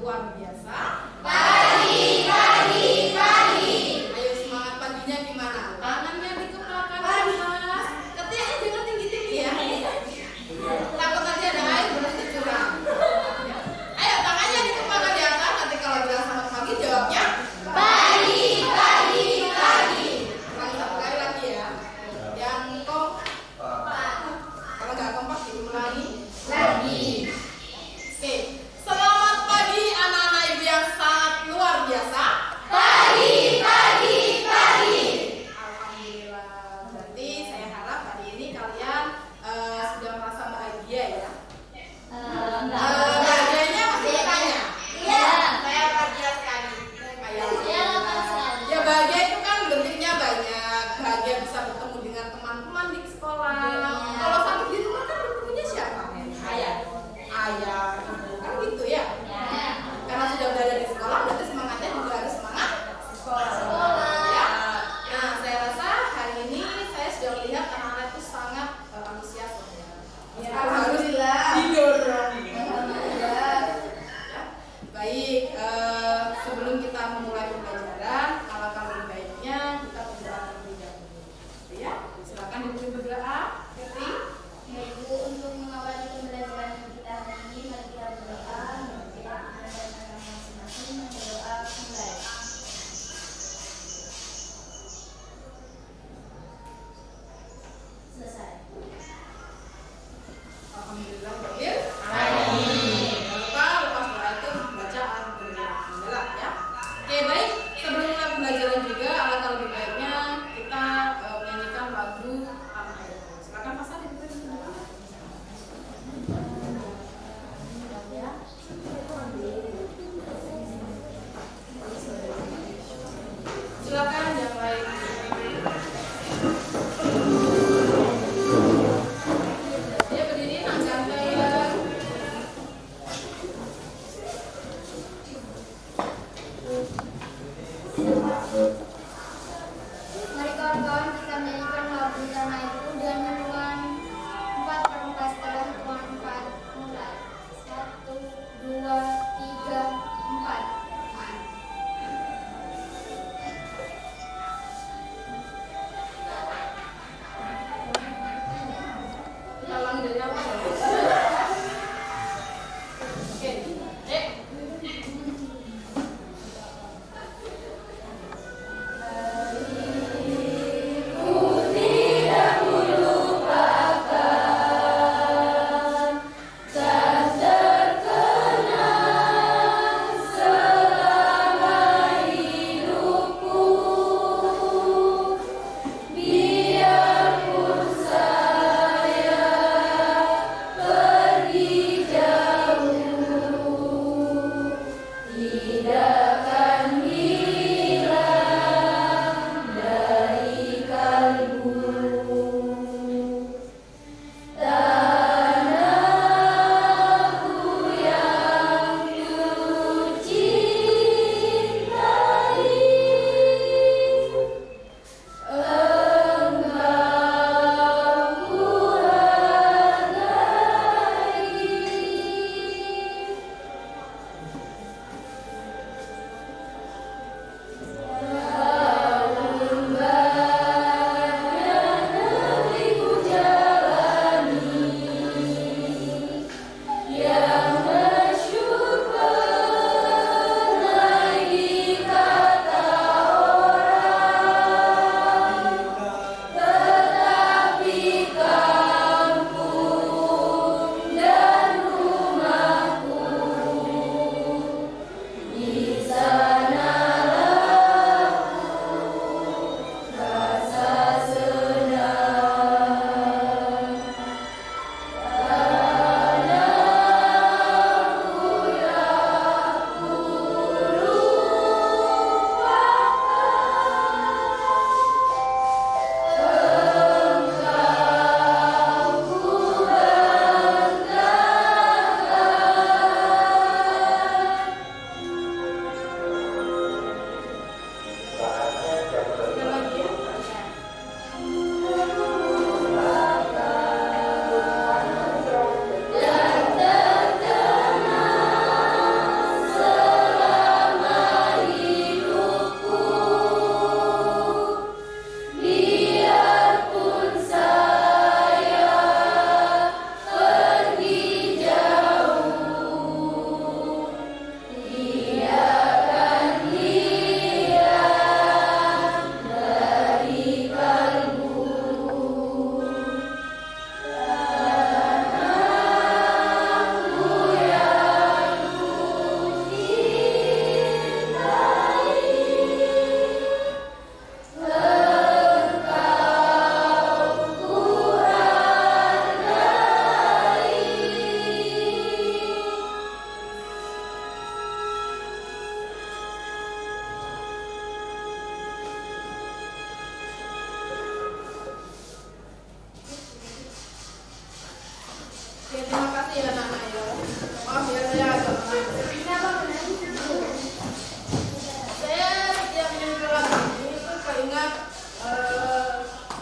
luar biasa. Pagi, pagi, pagi. Ayo semangat paginya gimana? Tangannya dikepalkan atas. Ketiaknya jangan tinggi-tinggi ya. Takut nanti ada air berarti curang. Ayo tangannya dikepalkan di atas. Nanti kalau bilang selamat pagi jawabnya Pagi, pagi, pagi. ulangi satu kali lagi ya. Yang kompak. Kalau nggak kompak diulangi Lagi. Oke. Selamat pagi anak-anak ibu yang sangat luar biasa. Pagi, pagi, pagi. Alhamdulillah. Berarti saya harap hari ini kalian sudah merasa bahagia ya. Bahagianya pasti bertanya. Iya. Saya bahagia sekali. Kayak Iya, Pak, sekali. ya bahagia itu kan bentuknya banyak. Bahagia bisa bertemu dengan teman-teman di sekolah. Kalau sampai di rumah kan bertemunya siapa? Ayah. Ayah. Kan gitu ya. Karena sudah berada di sekolah, berarti semangatnya juga harus semangat sekolah. Ya. Nah, saya rasa hari ini saya sudah melihat anak-anak itu sangat antusias. Ya. Alhamdulillah. Didorong. Ya. Baik, sebelum kita memulai pembelajaran, alangkah lebih baiknya kita berdoa terlebih dahulu. Ya, silakan dipimpin berdoa. Fitri. Ibu, untuk mengawali pembelajaran kita hari ini, mari kita berdoa. Kita akan dan masing-masing berdoa mulai. Selesai. Alhamdulillah. Amin. Jangan lupa lepas doa itu bacaan Alhamdulillah ya. Oke, baik. Sebelum mulai pembelajaran juga, alangkah lebih baiknya kita menyanyikan lagu Anak Ayahku. Silakan Pak Sadi dipimpin berdoa. Silakan yang lain. Dia berdiri nak ganteng. Mari kawan-kawan kita menyanyikan lagu Tanah Itu dan hitungan 4/4 setelah hitungan 4 mulai. 1, 2, 3, 4. Kita ulangi dari awal ya. Oke, Dek. Saya setiap mendengar lagu ini itu keingat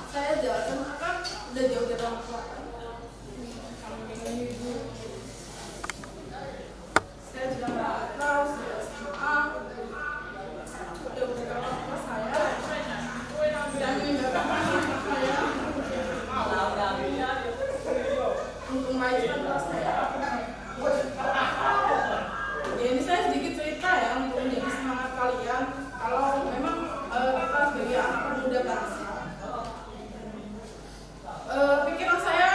saya jalan kan udah jauh dari orang tua kan. Saya juga nggak tahu sudah SMA udah dari orang tua saya dan meninggalkan anak saya untuk memajukan kelas saya. Ya, ini saya sedikit cerita ya untuk menjadi semangat kalian kalau memang kita sebagai anak muda bangsa. Pikiran saya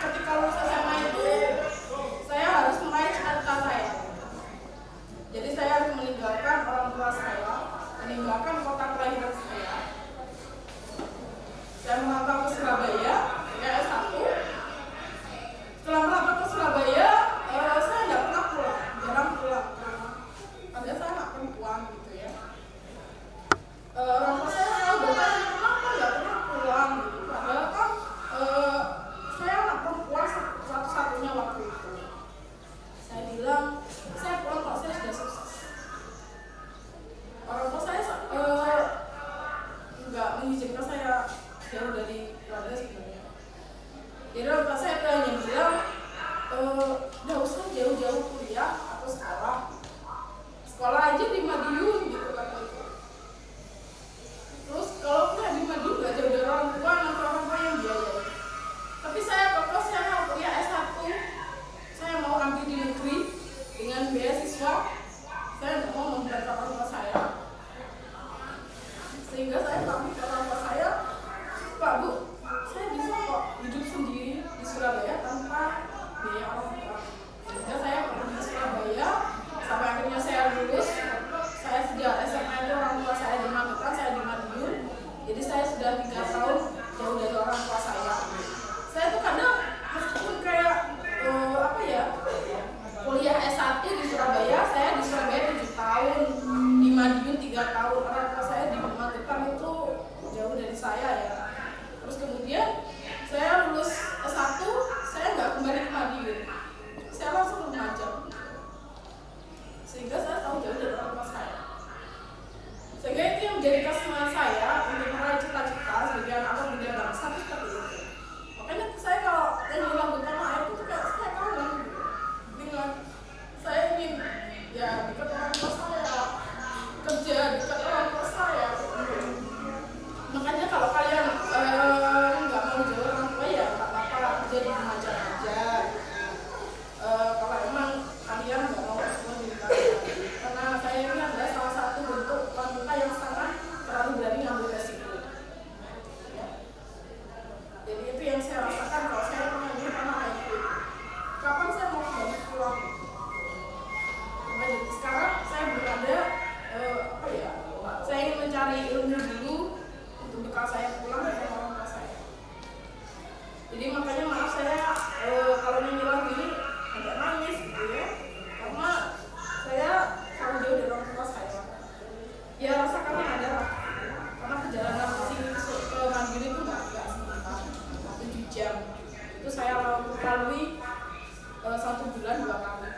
ketika lulus SMA itu saya harus meraih cita-cita saya. Jadi saya harus meninggalkan orang tua saya, meninggalkan kota kelahiran saya. Saya merantau ke Surabaya, S1. Setelah merantau ke Surabaya, saya tidak pernah pulang, jarang pulang. Karena saya anak perempuan gitu ya. Orang tua saya selalu bertanya kenapa nggak pernah pulang gitu. Padahal kan saya anak perempuan satu-satunya waktu itu. Saya bilang saya pulang kalau saya sudah sukses. Orang tua saya nggak mengizinkan saya jauh dari keluarga sebenarnya. Jadi orang tua saya hanya bilang nggak usah jauh-jauh kuliah atau sekolah aja di Madiun gitu kan itu. Terus kalau kuliah di Madiun nggak jauh dari orang tua, nanti orang tua yang biayai. Tapi saya kokoh, saya mau kuliah S1, saya mau ambil di negeri dengan beasiswa. Saya nggak mau membantu orang tua saya, sehingga saya pamit ke orang tua saya, Pak Bu, saya bisa kok hidup sendiri di Surabaya tanpa biaya orang tua. Sehingga saya pergi ke Surabaya sampai akhirnya saya lulus. Saya sejak SMA itu orang tua saya di Magetan, saya di Madiun. Jadi saya sudah 3 tahun jauh dari orang tua saya. Saya tuh kadang meskipun kayak kuliah S1 di Surabaya, saya di Surabaya 7 tahun, di Madiun 3 tahun. Orang tua saya di Magetan itu jauh dari saya ya. Terus kemudian saya lulus S1, saya nggak kembali ke Madiun, saya langsung ke Lumajang, sehingga saya tahu jauh dari orang tua saya. Sehingga itu yang menjadi kesemangat saya untuk meraih cita-cita sebagai anak muda bangsa itu seperti itu. Makanya saya kalau nyanyi lagu tanah air itu kayak saya kangen dengan saya ingin ya dekat orang tua saya, kerja dekat orang tua saya. Makanya kalau kalian nggak mau jauh orang tua ya nggak apa-apa, kerja di Lumajang aja. Kalau emang kalian nggak mau sekolah di Lumajang, karena saya ini adalah salah satu bentuk wanita yang sangat terlalu berani ngambil resiko. Ya. Jadi itu yang saya rasakan kalau saya mengambil tanah air. Kapan saya mau kembali pulang? Jadi sekarang saya berada saya ingin mencari ilmu dulu untuk bekal saya pulang dari orang tua saya. Jadi makanya maaf saya kalau nyanyi lagu ini agak nangis gitu ya, karena saya selalu jauh dari orang tua saya. Ya rasa kangen ada lah, karena perjalanan ke sini ke Madiun itu nggak sebentar, 7 jam. Itu saya lalui 1 bulan 2 kali.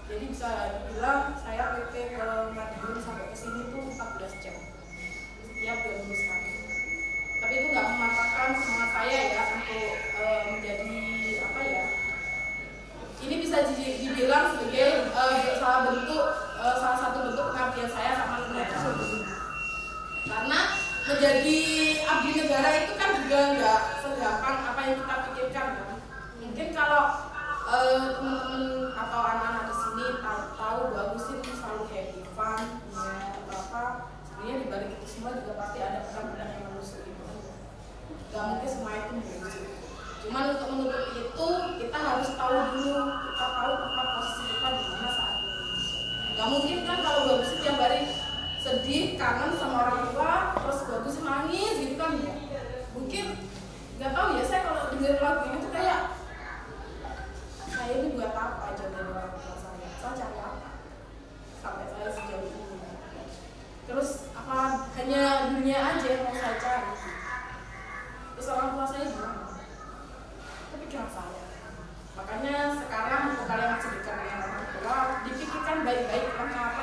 Jadi bisa dibilang saya PP ke Madiun sampai ke sini tuh 14 jam setiap 2 minggu sekali. Tapi itu nggak mematahkan semangat saya ya untuk menjadi ini bisa dibilang sebagai salah satu bentuk pengabdian saya sama negara tersebut. Karena menjadi abdi negara itu kan juga nggak segampang apa yang kita pikirkan kan. Mungkin kalau teman-teman atau anak-anak di sini tahu bagus itu selalu happy fun ya sebenarnya dibalik itu semua juga pasti ada pedang-pedang yang menusuk gitu. Gak mungkin semua itu menusuk. Cuman untuk menutup itu kita harus tahu dulu, kita tahu tempat posisi kita di mana saat ini. Gak mungkin kan kalau bagus tiap hari sedih, kangen sama orang tua, terus bagus nangis gitu kan ya. Mungkin gak tahu ya, saya kalau dengar lagu ini tuh kayak saya ini buat apa aja dari orang tua saya cari apa sampai saya sejauh ini. Terus apa hanya dunia aja yang mau saya cari. Terus orang tua saya gimana? Kepikiran saya. Makanya sekarang untuk kalian masih dekat dengan orang tua, dipikirkan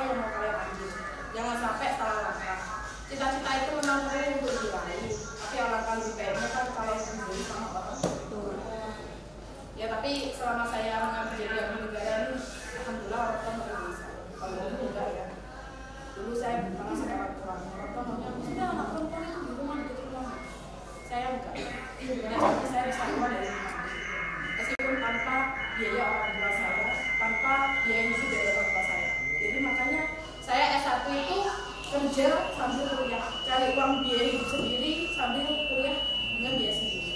yang mau kalian ambil. Jangan sampai salah langkah. Cita-cita itu memang perlu untuk diraih, tapi alangkah lebih baiknya kan kalau sendiri sama orang tua. Ya tapi selama saya mengambil jadi abdi negara ini, alhamdulillah orang tua nggak bisa. Kalau dulu enggak ya. Dulu saya pernah sama orang tua maunya sudah anak perempuan itu di rumah dekat rumah. Saya enggak. Karena saya bisa keluar dari rumah. Meskipun tanpa biaya orang tua saya, tanpa biaya hidup dari orang tua saya. Jadi makanya saya S1 itu kerja sambil kuliah, cari uang biaya hidup sendiri sambil kuliah dengan biaya sendiri.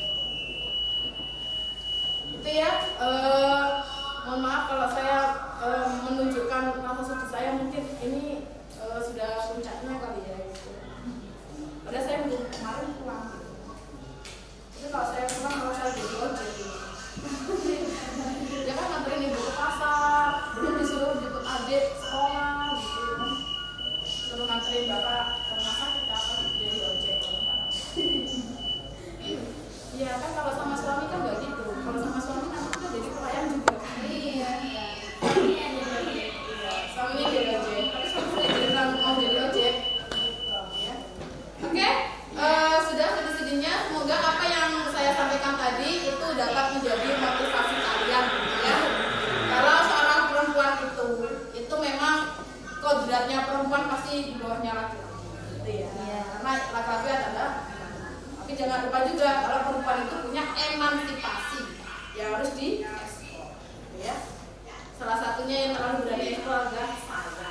Itu ya. Mohon maaf kalau saya menunjukkan nafas suci saya, mungkin ini sudah puncaknya kali ya. Padahal saya belum kemarin pulang. Tapi kalau saya pulang kalau saya jadi ojek. Ya kan nganterin ibu ke pasar, belum disuruh jemput adik sekolah gitu kan. Suruh nganterin bapak ke rumah sakit apa jadi ojek. Iya kan kalau sama suami kan nggak gitu. Kalau sama suami nanti kita jadi pelayan juga. Iya. Suaminya jadi ojek, tapi suami saya jadi mau jadi ojek. Ya. Oke, sudah sedih-sedihnya. Semoga apa yang saya sampaikan tadi itu dapat menjadi motivasi kalian, ya. Kalau seorang perempuan itu memang kodratnya perempuan pasti di bawahnya laki-laki, gitu ya. Karena laki-laki adalah. Tapi jangan lupa juga kalau perempuan itu punya emansipasi, ya harus dieksplor, ya. Salah satunya yang terlalu berani eksplor adalah saya.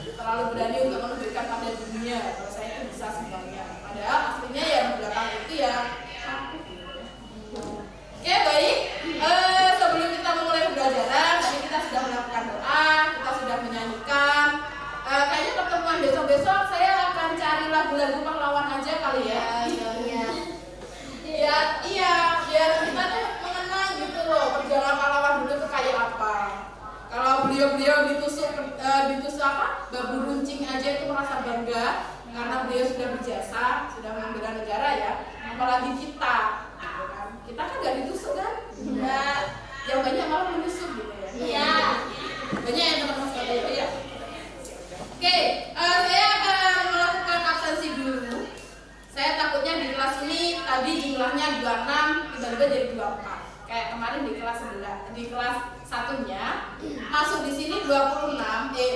Terlalu berani untuk menunjukkan pada dunia kalau saya itu bisa semuanya. Padahal aslinya ya di belakang itu ya aku. Oke, baik. Sebelum kita memulai pembelajaran, tadi kita sudah melakukan doa, kita sudah menyanyikan. Kayaknya pertemuan besok-besok saya akan cari lagu-lagu pahlawan aja kali ya. Iya, biar kita tuh mengenang gitu loh perjalanan pahlawan dulu tuh kayak apa. Kalau beliau ditusuk apa? Babu runcing aja itu merasa bangga karena beliau sudah berjasa, sudah membela negara ya. Apalagi kita, gitu kan. Kita kan nggak ditusuk kan? Enggak. Yang banyak malah menusuk gitu ya. Iya. Banyak yang teman-teman seperti itu ya. Oke, saya akan melakukan absensi dulu. Saya takutnya di kelas ini tadi jumlahnya 26, tiba-tiba jadi 24. Kayak kemarin di kelas 11, di kelas satunya masuk di sini 26,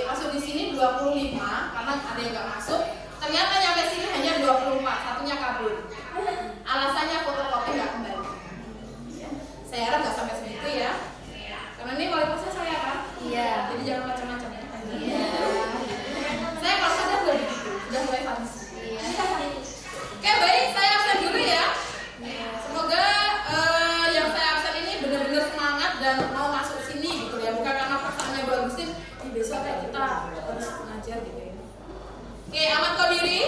masuk di sini 25 karena ada yang nggak masuk. Ternyata nyampe sini hanya 24, satunya kabur. Alasannya fotokopi nggak kembali. Ya. Saya harap nggak sampai segitu ya. Karena ini wali kelasnya saya kan. Iya. Jadi jangan macam-macam ya. Iya. Saya kalau sadar udah begitu, udah mulai sadis. Iya. Oke baik, saya absen dulu ya. Semoga yang saya absen ini benar-benar semangat dan mau masuk sini gitu ya. Bukan karena perasaannya bagusin, besok kayak kita harus ngajar gitu ya. Oke, Ahmad Kodiri,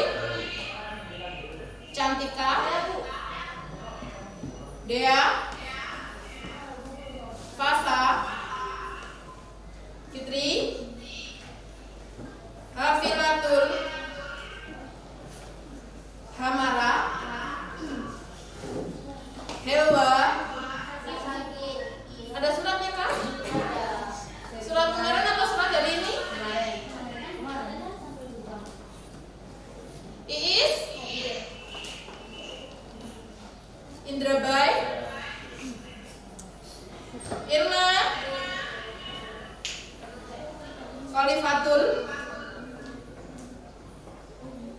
Cantika, Dea, Fasa, Fitri, Hafilatul, Hamara, Hewa. Ada suratnya kan? Surat kemarin atau surat dari ini? Iis, Indrabai, Irma, Khalifatul,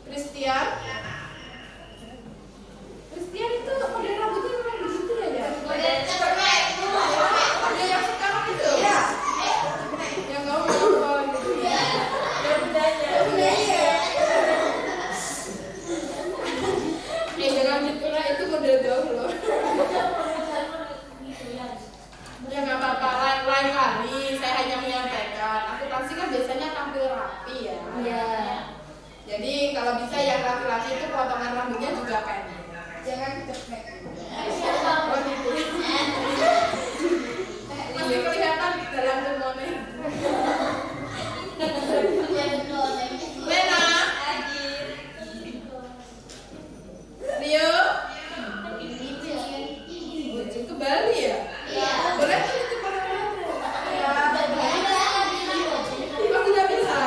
Christian itu model rambutnya memang begitu ya? Model cepet. Ada yang sekarang itu? Iya. Yang kamu mau gitu ya? Budaya. Jangan dikira itu model gaul loh. Ya nggak apa-apa, lain kali saya hanya menyampaikan. Akuntansi kan biasanya tampil rapi ya. Iya. Jadi kalau bisa yang laki-laki itu potongan rambutnya juga pendek. Jangan cepet. Masih kelihatan dalam kemone. Lena, Rio, ke Bali ya? Boleh tuh itu pada ya. Oh tidak bisa.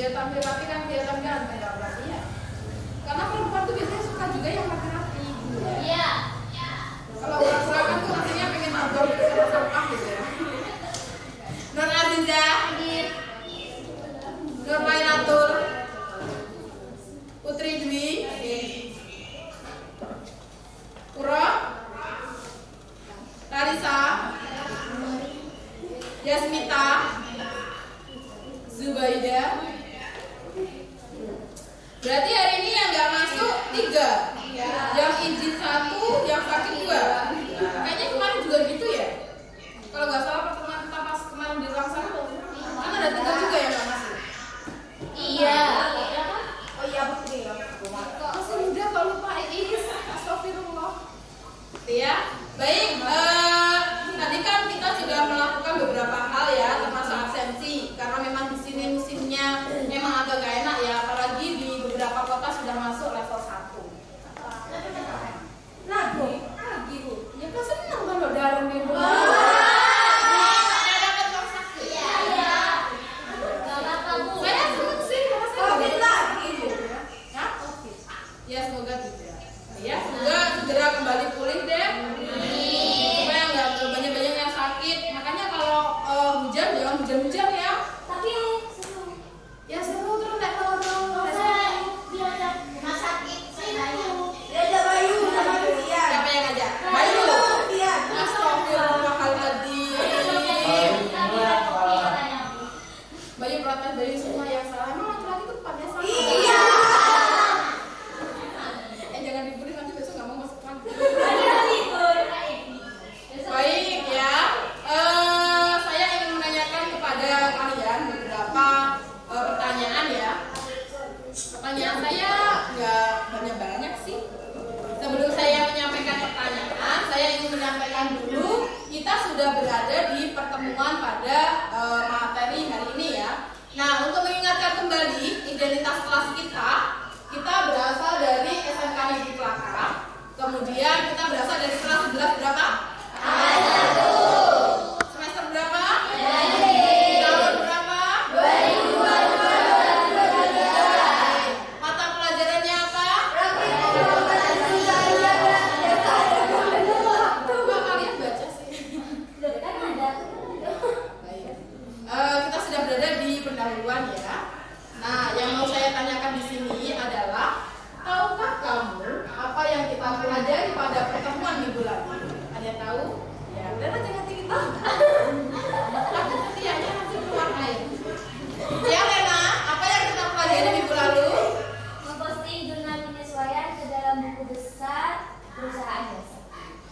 Biar tampil rapi kan kelihatan ganteng, nggak berarti ya. Karena perempuan tuh biasanya suka juga yang rapi-rapi. Iya. Kalau orang-orang tuh rasanya pengen nabur sama sampah gitu ya. Nur Aziza, Nur Mainatul, Putri Dwi, Pura, Larissa, Yasmita, Zubaida. Berarti hari ini yang nggak masuk 3, yang izin 1, yang sakit 2. Kayaknya kemarin juga gitu ya. Kalau nggak salah pertemuan kita pas kemarin di ruang sana, kan ada 3 juga yang nggak masuk. Iya. Oh iya Putri ya. Masih muda kok lupa Iis. Astagfirullah. Ya, baik. Tadi kan kita sudah melakukan beberapa hal ya, termasuk absensi. Karena memang di sini musimnya memang agak gak enak ya, apalagi di beberapa kota sudah masuk level 1. Lagi Bu. Ya kan seneng kalau darah di rumah. Ya semoga tidak. Ya semoga segera kembali pulih deh. Supaya nggak banyak-banyak yang sakit. Makanya kalau hujan jangan hujan-hujan ya. Tapi seru. Ya seru terus naik lorong. Dia ada rumah sakit. Ada Bayu sama Lucia. Siapa yang ngajak? Bayu. Iya. Astagfirullahaladzim. Bayu protes Bayu semua yang salah. Emang laki-laki tuh tempatnya salah. Iya. Jangan dibully nanti besok nggak mau masuk lagi. Baik ya, saya ingin menanyakan kepada kalian beberapa pertanyaan ya. Pertanyaan saya nggak banyak-banyak sih. Sebelum saya menyampaikan pertanyaan, saya ingin menyampaikan dulu kita sudah berada di pertemuan pada materi hari ini ya. Nah, untuk mengingatkan kembali identitas kelas kita berasal dari SMK Negeri Kelakar. Kemudian kita berasal dari kelas 11 berapa? Semester berapa? Tahun berapa? 2022. Mata pelajarannya apa? Coba kalian baca sih. Kita sudah berada di pendahuluan ya. Nah, yang mau saya tanyakan di sini adalah, tahukah kamu apa yang kita pelajari pada pertemuan minggu lalu? Ada yang tahu? Ya, udah jangan tinggi. Tapi setiapnya nanti keluar air. Ya, Lena, apa yang kita pelajari minggu lalu? Memposting jurnal penyesuaian ke dalam buku besar perusahaan jasa.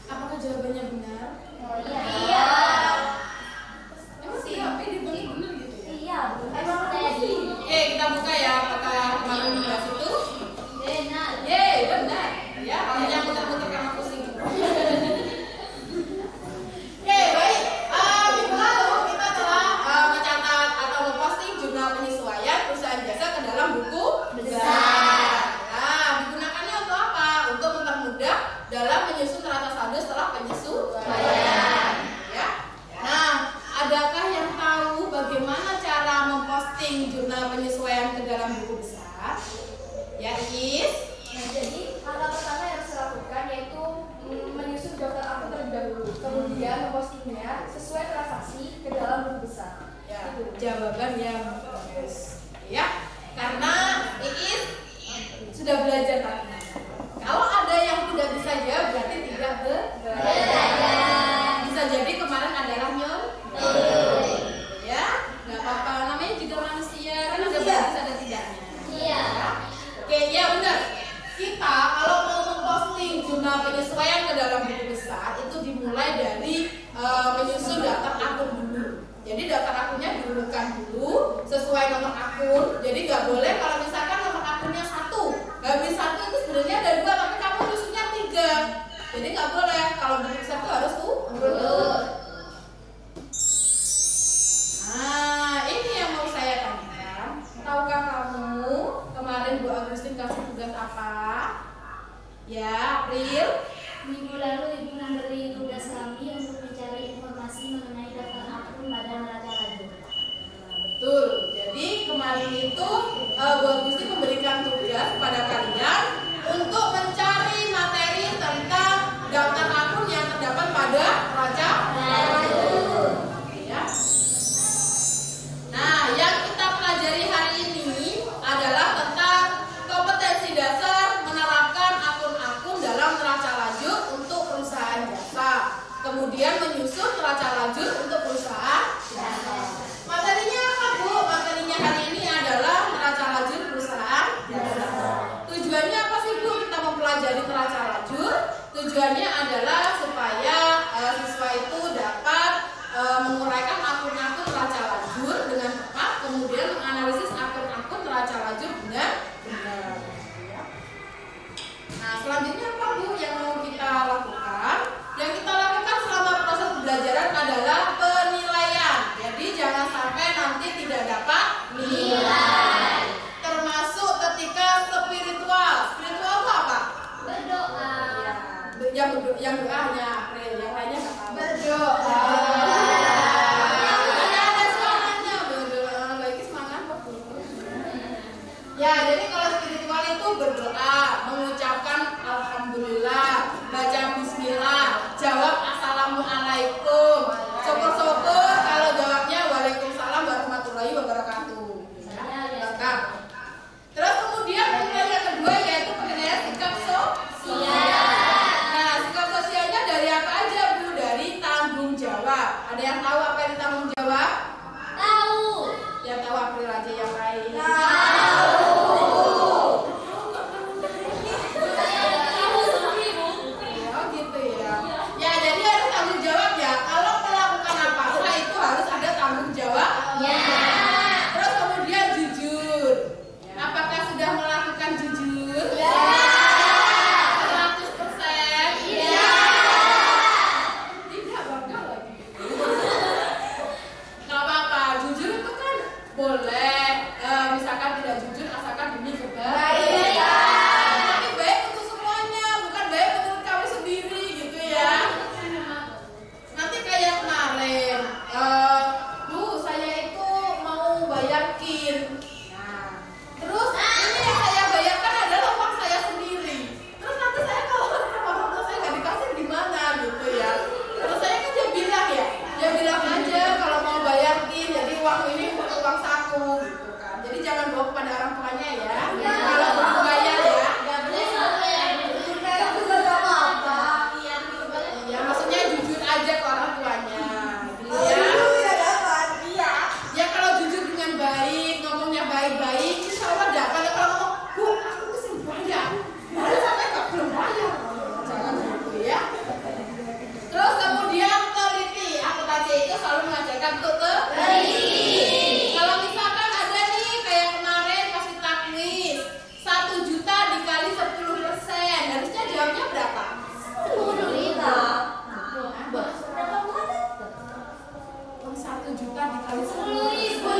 Apakah jawabannya benar? Oh iya. Emang sih, apa yang benar gitu ya? Iya, Emang tadi. Oke, kita buka ya apakah kemarin dibahas itu. Benar. Yeay, benar. Ya, hanya muter-muter karena pusing. Oke, baik. Minggu lalu kita telah mencatat atau memposting jurnal penyesuaian perusahaan jasa ke dalam buku besar. Nah, digunakannya untuk apa? Untuk mempermudah dalam menyusun neraca saldo setelah penyesuaian. Ya. Nah, adakah yang tahu bagaimana cara memposting jurnal penyesuaian ke dalam buku besar? Ya, Is. Nah, jadi langkah pertama yang harus dilakukan yaitu menyusun daftar akun terlebih dahulu, kemudian mempostingnya sesuai transaksi ke dalam buku besar. Ya, jawaban yang bagus. Ya, karena Iis sudah belajar tadi. Kalau ada yang tidak bisa jawab berarti tidak belajar. Bisa jadi kemarin adalah ya, nggak apa-apa. Namanya juga manusia, kan ada bagus ada tidaknya. Iya. Oke, ya benar. Kita kalau mau memposting jurnal penyesuaian ke dalam buku besar itu dimulai dari menyusun daftar akun dulu. Jadi daftar akunnya didulukan dulu sesuai nomor akun. Jadi nggak boleh kalau misalkan nomor akunnya 1, habis 1 itu sebenarnya ada 2 tapi kamu nyusunnya 3. Jadi nggak boleh. Kalau buku besar itu harus urut. Nah, ini yang mau saya tanyakan. Tahukah kamu kemarin Bu Agustin kasih tugas apa? Ya, April. Minggu lalu Ibu memberi tugas kami untuk mencari informasi mengenai daftar akun pada neraca laju. Betul. Jadi kemarin itu Bu Gusti memberikan tugas kepada kalian untuk mencari materi tentang daftar akun yang terdapat pada neraca lajur. Ya. Nah, yang kita pelajari hari ini adalah tentang kompetensi dasar menerapkan akun-akun dalam neraca lajur untuk perusahaan jasa. Kemudian menyusun neraca lajur untuk perusahaan jasa. Materinya apa, Bu? Materinya hari ini adalah neraca lajur perusahaan jasa. Tujuannya apa sih, Bu, kita mempelajari neraca lajur? Tujuannya adalah supaya siswa itu dapat menguraikan akun-akun neraca lajur dengan tepat, kemudian menganalisis akun-akun neraca lajur dengan benar. Nah, selanjutnya apa, Bu, yang mau kita lakukan? Yang kita lakukan selama proses pembelajaran adalah penilaian. Jadi jangan sampai nanti tidak dapat nilai. Termasuk ketika spiritual. Spiritual itu apa? Berdoa. Yang doanya April, yang lainnya nggak tahu. Berdoa. Ada suaranya, berdoa lagi semangat kok. Ya, jadi kalau spiritual itu berdoa, mengucapkan alhamdulillah, baca bismillah, jawab assalamualaikum. Syukur-syukur kalau jawabnya waalaikumsalam warahmatullahi wabarakatuh. Lengkap. Terus kemudian penilaian yang kedua yaitu penilaian sikap sosial. Nah, sikap sosialnya dari apa aja, Bu? Dari tanggung jawab. Ada yang tahu apa yang tanggung jawab? Tahu. Yang tahu April aja, yang lain. Oh gitu ya. Ya, jadi harus tanggung jawab ya. Kalau melakukan apa-apa itu harus ada tanggung jawab. Ya. Terus kemudian jujur. Apakah sudah melakukan jujur? Ya. 100%? Iya. Tidak bangga lagi. Nggak apa-apa. Jujur itu kan boleh. Misalkan tidak jujur asalkan demi kebaikan. Tapi baik untuk semuanya, bukan baik menurut kami sendiri gitu ya. Nanti kayak kemarin, Bu, saya itu mau bayar KIN. Nah, terus ini yang saya bayarkan adalah uang saya sendiri. Terus nanti saya kalau orang tua saya nggak dikasih gimana gitu ya. Terus saya kan dia bilang aja kalau mau bayar KIN, jadi uang ini uang saku gitu kan. Jadi jangan bawa kepada orang tuanya ya. Kalau mau bayar ya. Ya, maksudnya jujur aja ke orang tuanya. Ya. Ya kalau jujur dengan baik, ngomongnya baik-baik, insya Allah dapat. Kalau ngomong, Bu, aku kesini bayar, baru sampai kok belum bayar. Jangan gitu ya. Terus kemudian teliti. Akuntansi itu selalu mengajarkan untuk teliti. Kalau misalkan ada nih kayak kemarin kasih takwis 1 juta dikali 10%, harusnya jawabnya berapa? 10 juta. Uang 1 juta dikali 10 ribu. 10.000.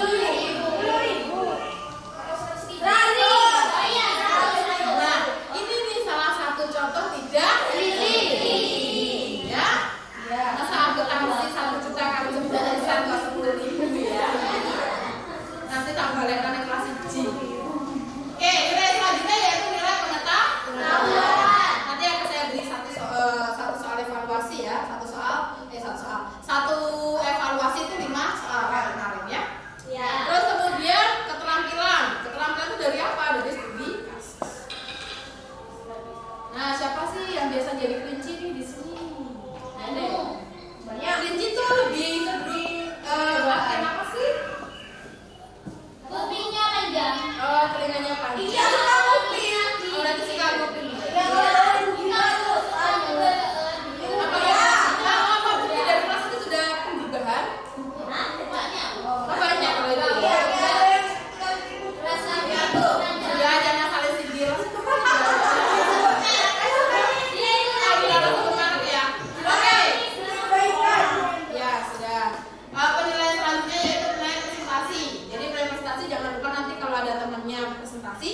Nah, ini nih salah satu contoh tidak ya. Masa akuntansi 1 juta kali 10% nggak 10.000 ya. Nanti tak balikan kelas 1. Oke, nilai selanjutnya yaitu nilai pengetahuan. Nanti akan saya beri satu soal evaluasi ya, satu evaluasi itu 5 soal kayak kemarin ya. Terus kemudian keterampilan itu dari apa? Dari studi kasus. Nah, siapa sih yang biasa jadi kelinci nih di sini? Nenek. Banyak. Kelinci tuh lebih latihan apa sih? Kupingnya panjang. Oh, telinganya panjang. Iya, kupingnya. Oh, nanti sih kalau kuping. Apa bukti dari kelas itu sudah pembubahan? Banyak kalau itu. Ya, jangan saling sindir. Oke. Ya, sudah. Penilaian selanjutnya yaitu penilaian presentasi. Jadi penilaian presentasi jangan lupa nanti kalau ada temannya presentasi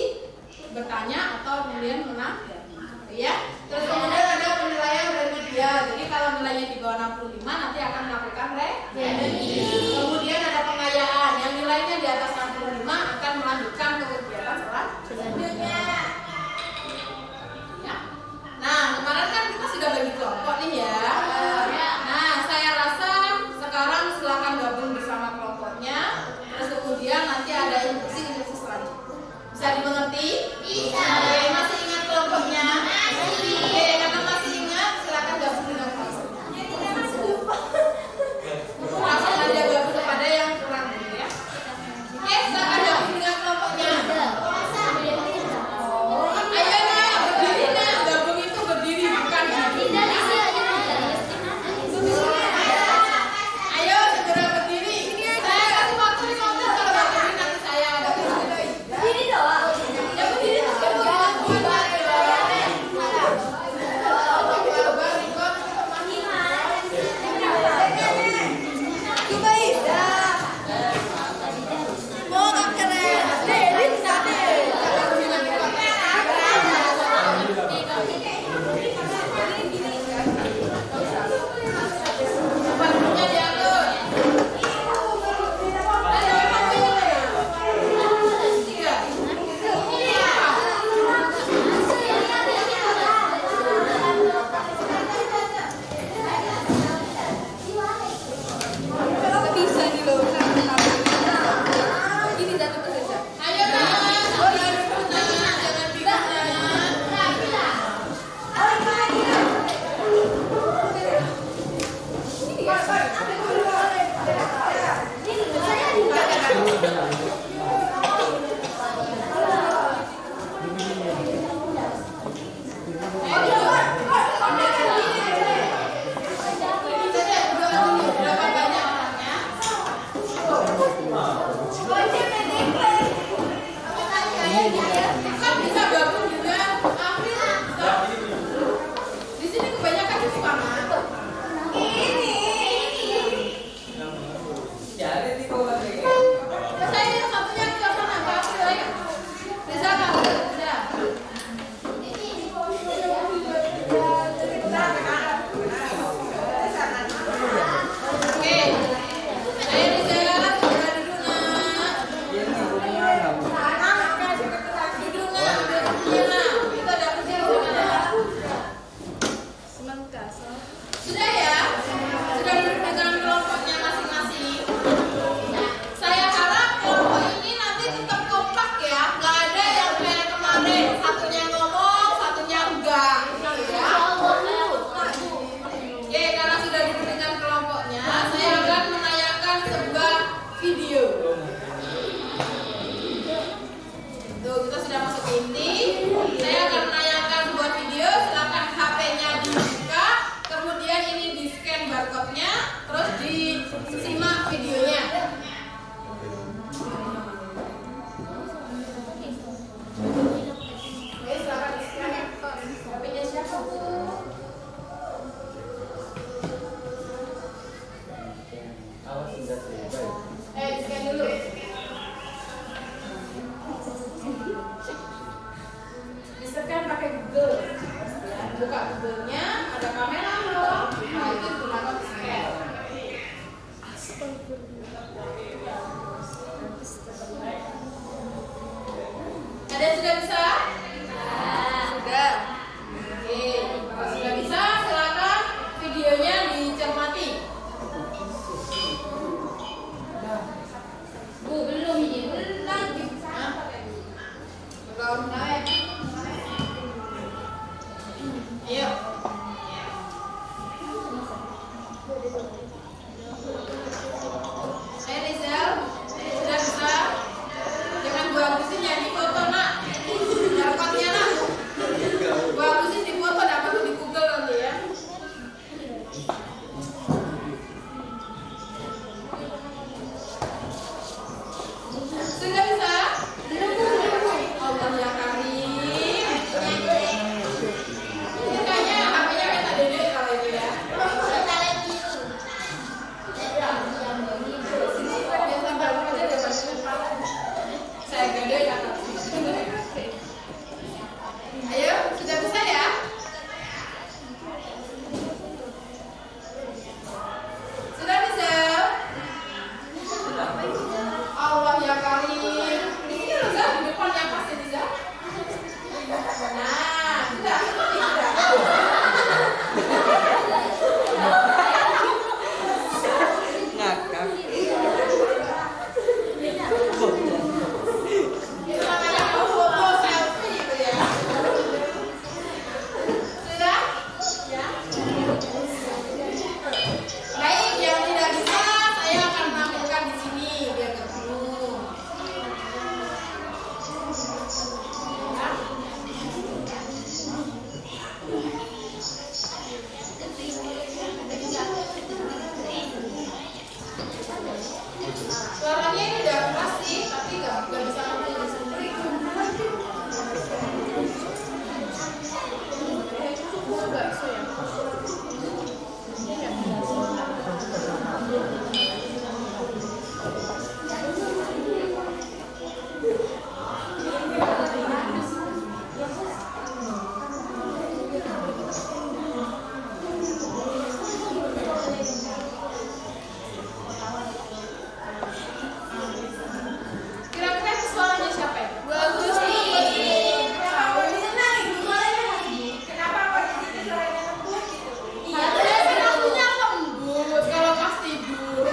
bertanya atau kemudian menanggapi. Ya. Terus kemudian ada penilaian remedial. Jadi kalau nilainya di bawah 65 nanti akan melakukan remedial. Kemudian ada pengayaan. Yang nilainya di atas 65 akan melanjutkan ke kegiatan sudah bisa? Sudah. Oke, kalau sudah bisa silakan videonya dicermati. Bu, belum ini, belum lagi. Belum. Ayo. Rizal, sudah bisa? Jangan Bu Agusin yang di foto nak. Dapatnya nak. Bu Agusin di foto dapat di Google nanti ya. Sudah bisa? Allah ya Karim. Ini kayaknya HP-nya kata Dede kalau itu ya. Saya gede ya. Ayo, sudah bisa ya? Sudah bisa? Allah ya Karim. Ini Riza di depannya pasti Riza. Nah, sudah. Ngakak. Itu namanya foto selfie gitu ya. Sudah? Ya. Baik, yang tidak bisa saya akan tampilkan di sini biar ketemu. Ya. Suaranya ini udah keras sih, tapi nggak bisa ngambil sendiri. Kira-kira suaranya siapa ya? Bagus nih. Kenapa kok di sini suaranya lembut gitu? Iya, kan akunya lembut kalau pas tidur.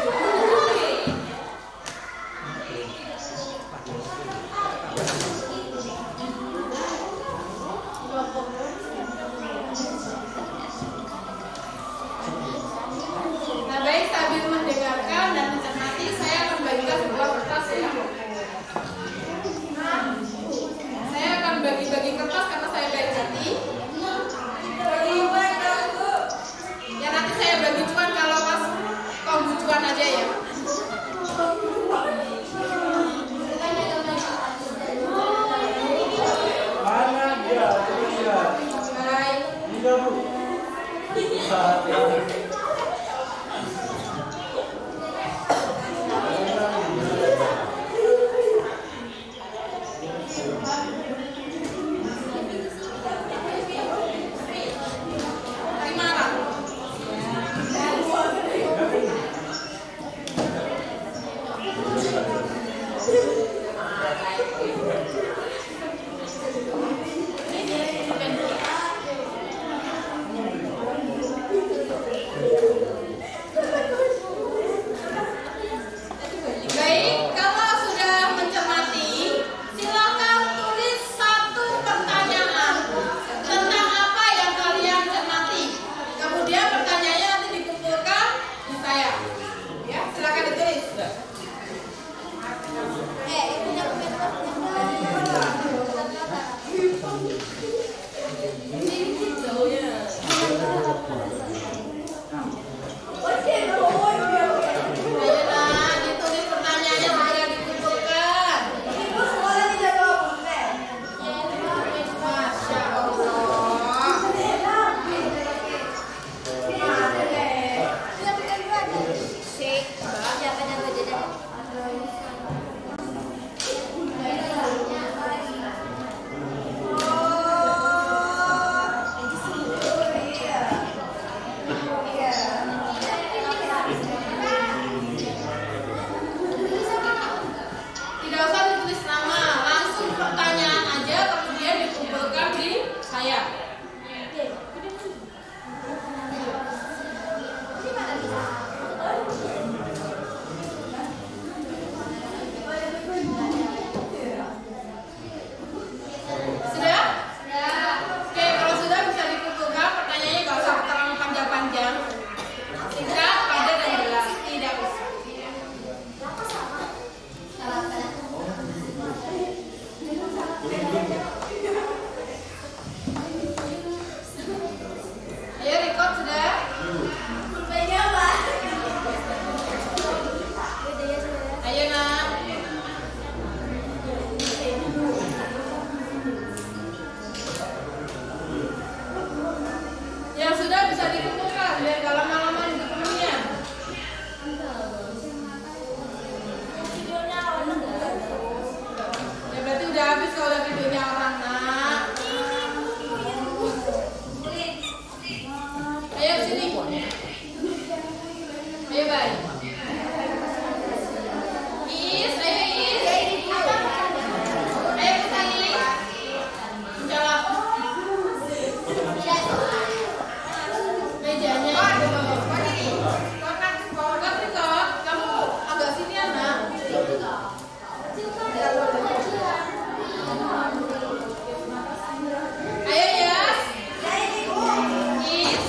Nah, baik sambil mendengarkan dan mencermati, saya akan bagikan sebuah kertas ya. Saya akan bagi-bagi kertas karena saya baik hati. Ya nanti saya bagi cuan kalau pas tunggu cuan aja ya. udah habis kalau udah videonya orang nak. Ayo sini. Ayo baik. Is, ayo Is. Ayo kesini. Jawab. Mejanya. Kamu agak sini anak. Ayo ya. Is.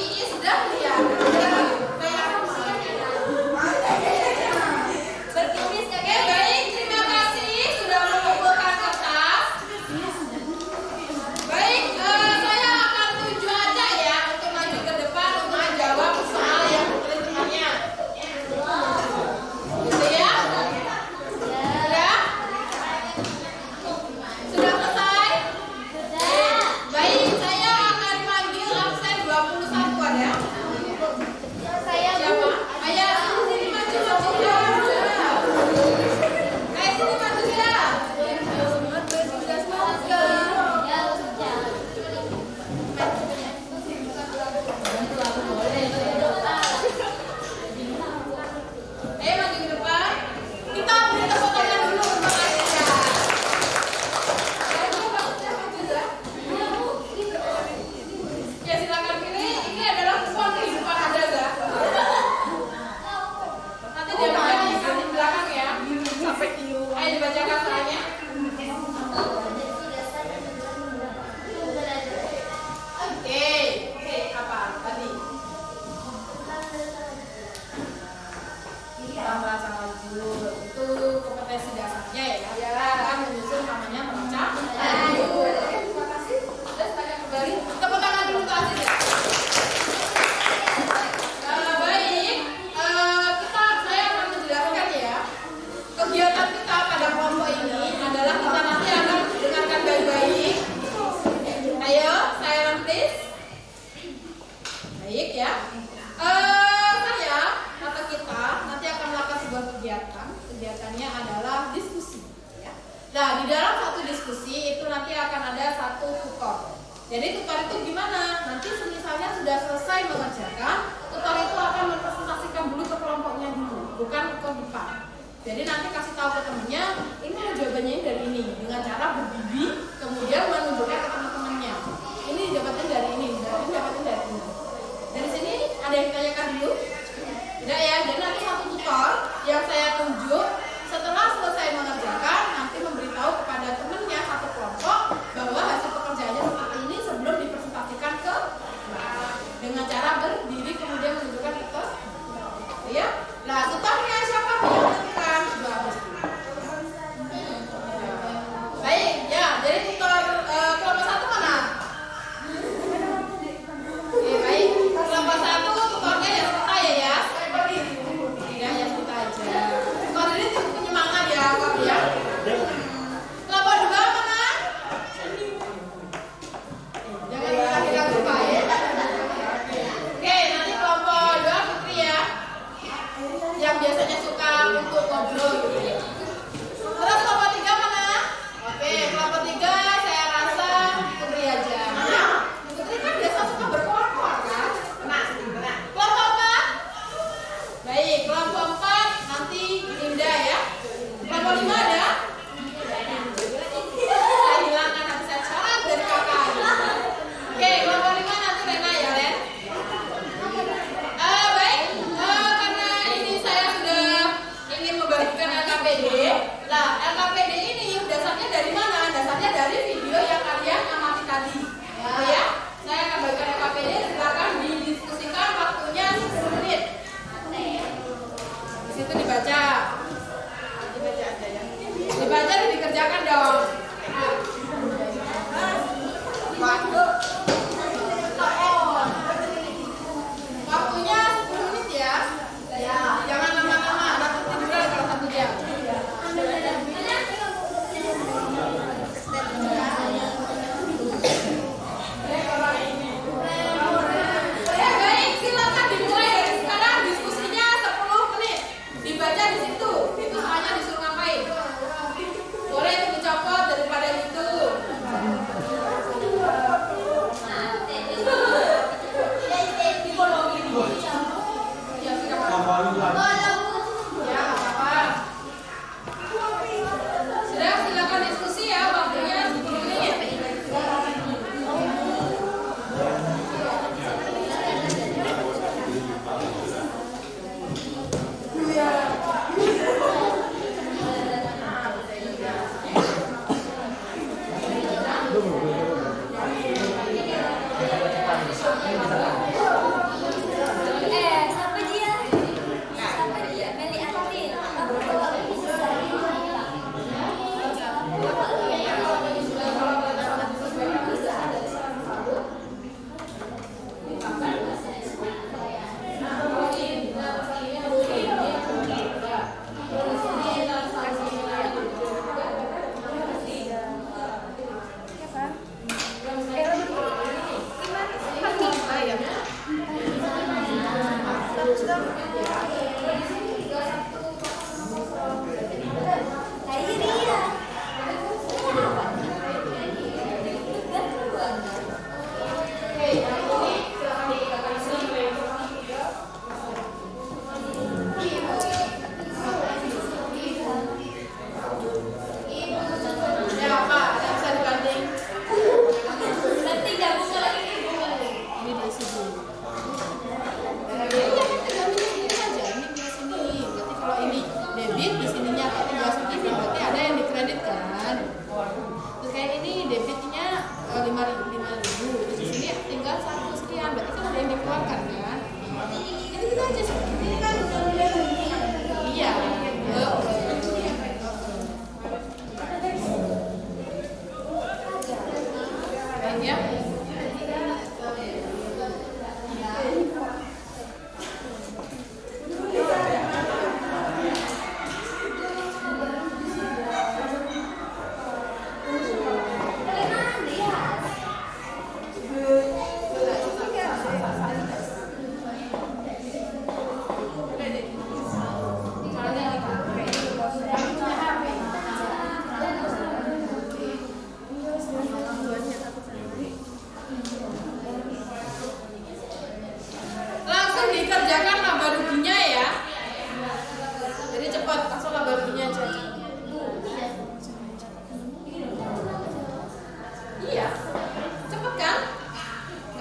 Is sudah ya. Baik, terima kasih sudah mengumpulkan kertas. Baik, saya akan tunjuk aja ya untuk maju ke depan untuk menjawab soal yang ditulis temannya. Gitu ya? Sudah? Sudah selesai? Baik, saya akan panggil absen 21 ada. Siapa? Ayo, sini maju ya. Sini maju ya. Ayo maju ke depan. Kita beri tepuk tangan dulu untuk Aisyah. Ya silakan pilih. Ini adalah kupon kehidupan Anda ya. Nanti dia baca di belakang ya. Sampai ayo dibacakan soalnya. Oke, apa tadi? Sama dulu itu kompetensi dasarnya ya. Ya, akan menyusun namanya membaca. Terima kasih. Terus tanya kembali. Tepuk tangan dulu untuk Aziz ya. Baik, saya akan menjelaskan ya. Kegiatan kita pada kelompok ini adalah kita nanti akan dengarkan baik-baik. Ayo, silent please. Baik ya. Saya kata kita nanti akan melakukan sebuah kegiatan. Kegiatannya adalah diskusi. Ya. Nah, di dalam satu diskusi itu nanti akan ada satu tutor. Jadi tutor itu gimana? Nanti misalnya sudah selesai mengerjakan, tutor itu akan mempresentasikan dulu ke kelompoknya dulu, bukan ke depan. Jadi nanti kasih tahu ke temennya, ini jawabannya dari ini dengan cara berbibi, kemudian menunjukkan ke teman-temannya. Ini dapatnya dari ini, ini dapatnya dari ini. Dari sini ada yang ditanyakan dulu? Tidak ya, jadi nanti satu tutor yang saya tunjuk setelah selesai mengerjakan nanti memberitahu kepada temannya satu kelompok bahwa hasil pekerjaannya seperti ini sebelum dipresentasikan ke dengan cara berdiri kemudian menunjukkan ke ya. Nah, tutornya siapa yang menentukan? Baik, ya. Jadi tutor kelompok satu mana? Oke, baik. Kelompok satu tutornya yang selesai ya. Ya, apa? Sudah, silakan diskusi ya, waktunya 10 menit.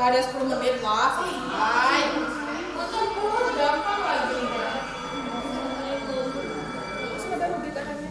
Ada 10 menit lah, selesai. Betul, gampang lagi. Sudah rugi bahannya.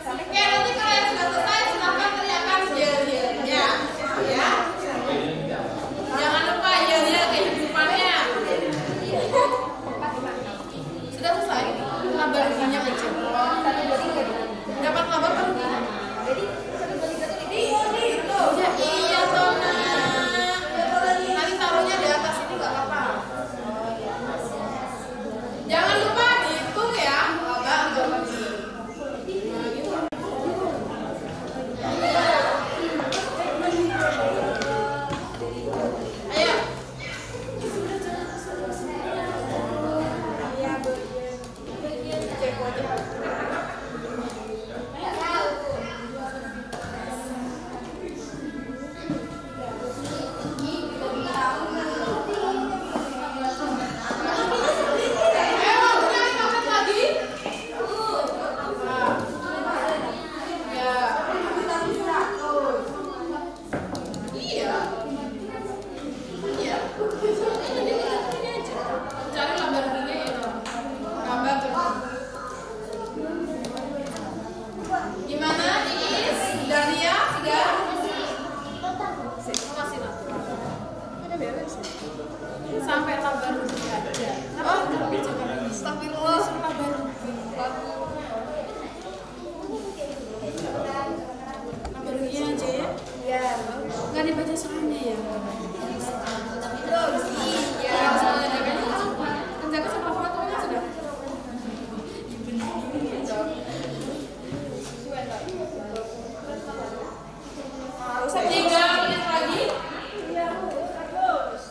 Oke, nanti kalau yang sudah selesai Gimana Iis? Dania? Sudah? Masih natural. Udah beres ya? Sampai tabar aja. Oh, astagfirullah. Tabar Tabarnya aja ya? Iya. Nggak dibaca soalnya ya? Logi. Ya. Penjaga sama fotonya sudah. Usah 3 menit lagi. Iya, bagus.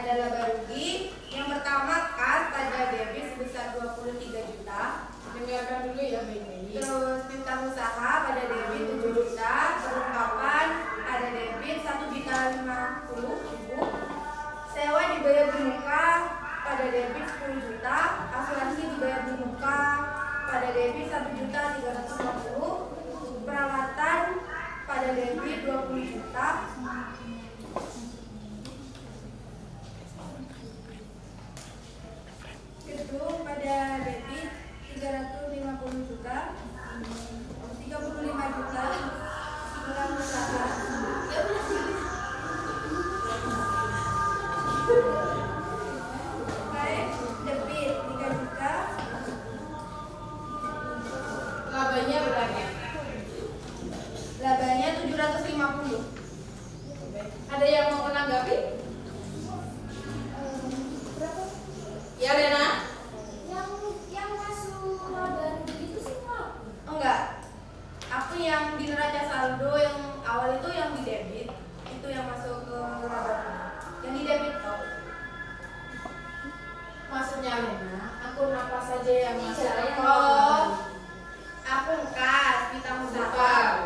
ada laba rugi. Yang pertama kas pada debit sebesar 23 juta. Dengarkan dulu ya baik-baik. Terus piutang usaha pada debit 7 juta. Perlengkapan ada debit 1.050.000. Sewa dibayar di muka pada debit 10 juta. Asuransi dibayar di muka pada debit 1.350.000. Perawatan pada debit 20 juta. Gedung pada debit 350 juta. 35 juta. Peran usaha. Baik, debit 3 juta. Labanya berapa? Labanya 750. Ada yang mau menanggapi? Berapa? Ya Lena? Yang masuk laba rugi itu semua. Enggak. Aku yang di neraca saldo yang awal itu yang di debit, itu yang masuk ke laba. Yang di debit toh. Maksudnya Lena, akun apa saja yang masuk? Oh, akun kas, piutang usaha.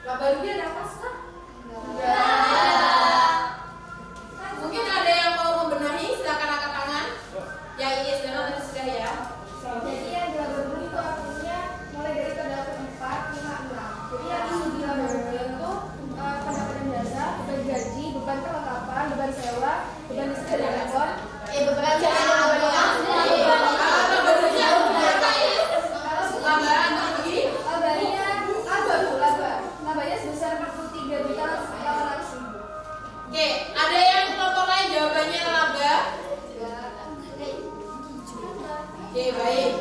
Laba rugi ada apa kah? Enggak. Mungkin ada yang mau membenahi, silakan angkat tangan. Ya Iis dan tadi sudah ya. Jadi yang di laba rugi itu artinya mulai dari pada akun 4, 5, 6. Jadi yang isi di laba rugi itu pendapatan jasa, beban gaji, beban perlengkapan, beban sewa, beban listrik dan telepon. Beban jangan laba rugi aku berapa Iis? Laba rugi? Labanya sebesar 43.800.000. Oke, ada yang kelompok lain jawabannya laba? Oke, baik.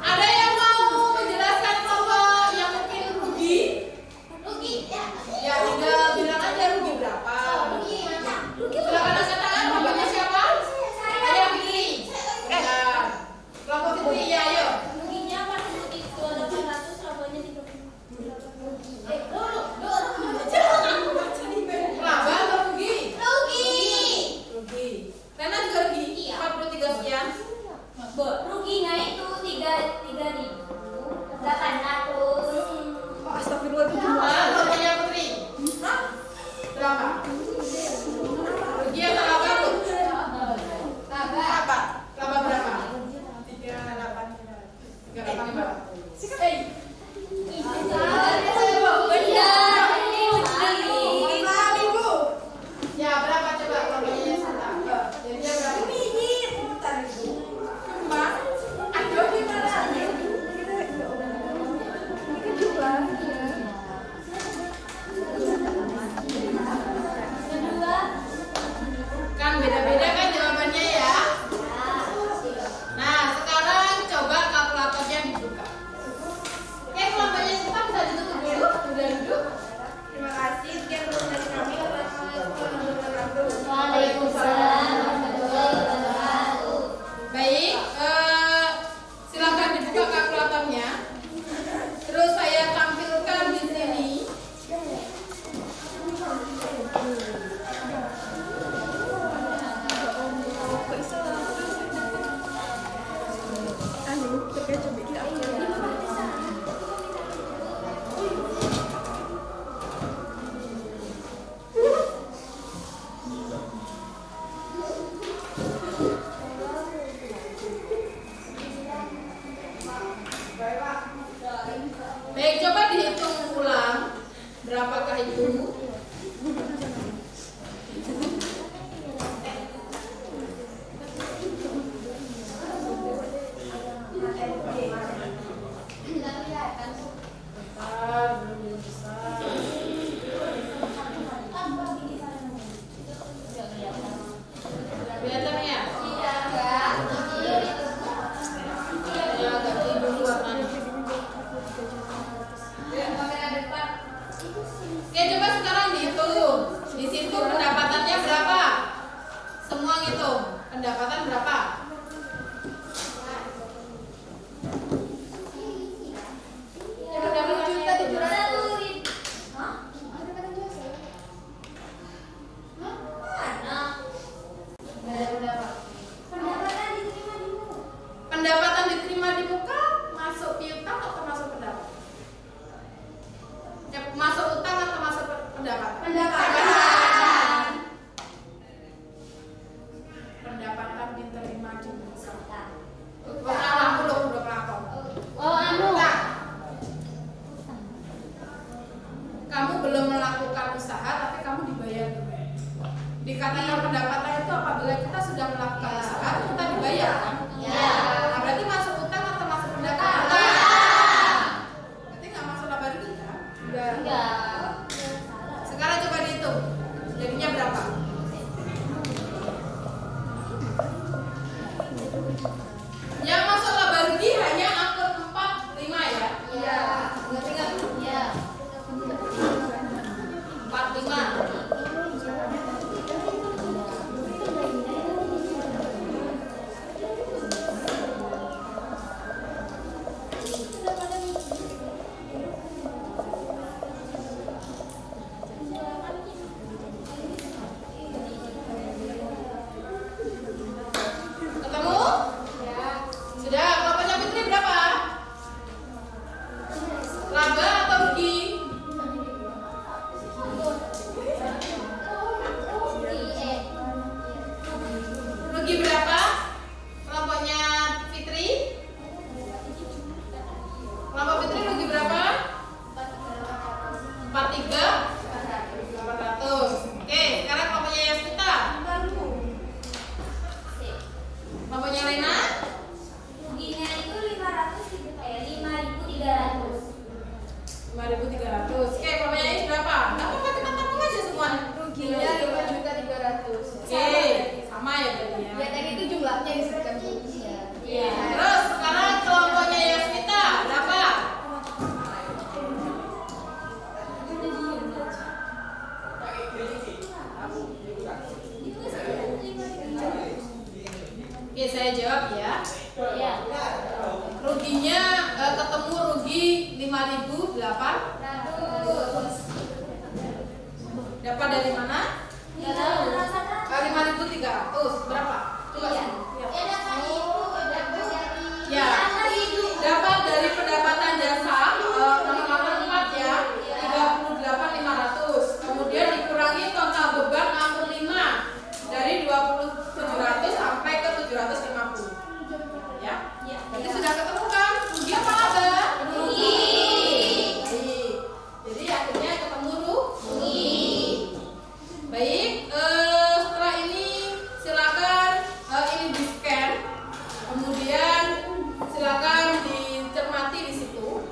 Ada yang mau menjelaskan kelompok yang mungkin rugi? Ya, tinggal bilang aja rugi berapa. Silakan angkat tangan, kelompoknya siapa? Saya Fitri. Kelompok Fitri, ya ayo. Ruginya 42.800, labanya 30. Laba atau rugi? Rugi. Rena juga rugi? Iya. 43 sekian. Ruginya itu 3.800. Kelompoknya Putri. Berapa? Rugi atau laba, Put? Apa? Laba berapa? 38 berapa? Ya berapa coba kelompoknya yang sama? Jadinya berapa? Cuma aduh gimana? Dikatakan pendapatan itu apabila kita sudah melakukan usaha kita dibayar kan? Ya. Nah, berarti masuk utang atau masuk pendapatan? Berarti nggak masuk laba rugi kan? Enggak. Sekarang coba dihitung, jadinya berapa? Yang masuk laba rugi hanya akun 4, 5 ya? Iya. Ingat-ingat? Iya. 4, 5. Ketemu? Sudah, kelompoknya Fitri berapa? Laba atau rugi? Rugi berapa? Kelompoknya Fitri? Kelompok Fitri rugi berapa? 43? 400. Oke, sekarang kelompoknya Yasmita. Kelompoknya Rena? Ruginya itu 5.300. 5.300. Oke, kelompoknya Is berapa? Nggak apa-apa, kita tampung aja semua. Ruginya 5.300.000. Oke, sama ya berarti ya. Ya tadi itu jumlahnya disebutkan Bu. Iya. Terus sekarang kelompoknya Yasmita berapa? Oke, saya jawab ya. Iya. Ruginya ketemu rugi 5.008. Dapat dari mana? 5.300. Berapa? Coba Iya. sini. Ya. Dapat dari pendapatan jasa nomor 4 ya. 38.500. Kemudian dikurangi total beban angkut 5 dari 20.700 sampai ke 750. Ya. Jadi sudah ketemu kan? Rugi apa laba? Rugi. Baik. Jadi akhirnya ketemu rugi. Baik, setelah ini silakan ini di scan, kemudian silakan dicermati di situ.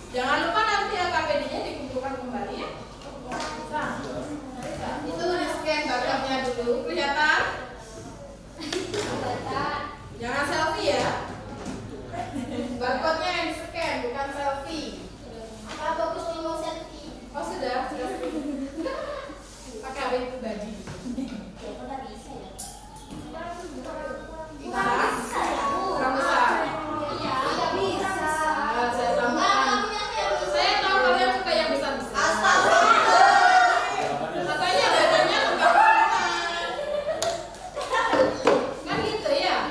Jangan lupa nanti KPD-nya dikumpulkan kembali ya. Nah, itu di scan barcode-nya dulu, kelihatan? Jangan selfie ya. Barcode-nya yang di scan, bukan selfie. Oh sudah. Pakai apa itu baju? Kurang besar. Saya tambahkan. Saya tahu kalian suka yang besar-besar. Katanya dadanya lebih besar. Kan gitu ya?